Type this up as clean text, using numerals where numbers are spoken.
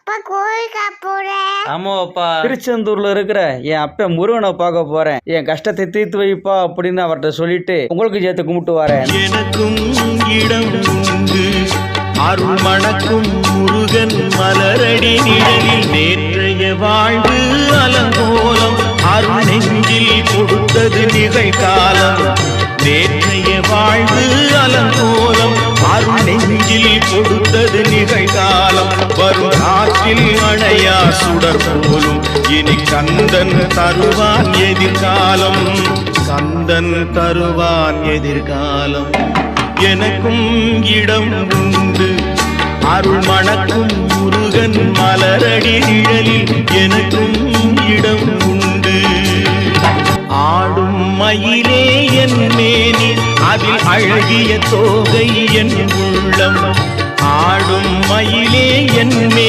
அப்பா கோயிலுக்கா போறேன்? ஆமாப்பா, திருச்செந்தூர்ல இருக்கிற என் அப்ப முருகனை பார்க்க போறேன். என் கஷ்டத்தை தீர்த்து வைப்பா அப்படின்னு அவர்கிட்ட சொல்லிட்டு உங்களுக்கு சேர்த்து கும்பிட்டு வரேன். எனக்கும் இடம் உண்டு அருள் மணக்கும் முருகன் மலரடி நிழலில் நேற்றைய வாழ்வு அலங்கோலம் அருள் நெஞ்சில் கொடுத்தது நிகழ்காலம். நேற்றைய வாழ்வு அலங்கோலம் அருள் நெஞ்சில் கொடுத்தது நிகழ்காலம். வரும் காற்றில் அணையா சுடர் போலும் இனி கந்தன் தருவான் எதிர்காலம். கந்தன் தருவான் எதிர்காலம். எனக்கும் இடம் உண்டு அருள் மணக்கும் முருகன் மலரடி நிழலில் எனக்கும் இடம் உண்டு. ஆடும் மயிலே என் மேனி அதில் அழகிய தோகை என் உள்ளம். ஆடும் மயிலே என் மேனி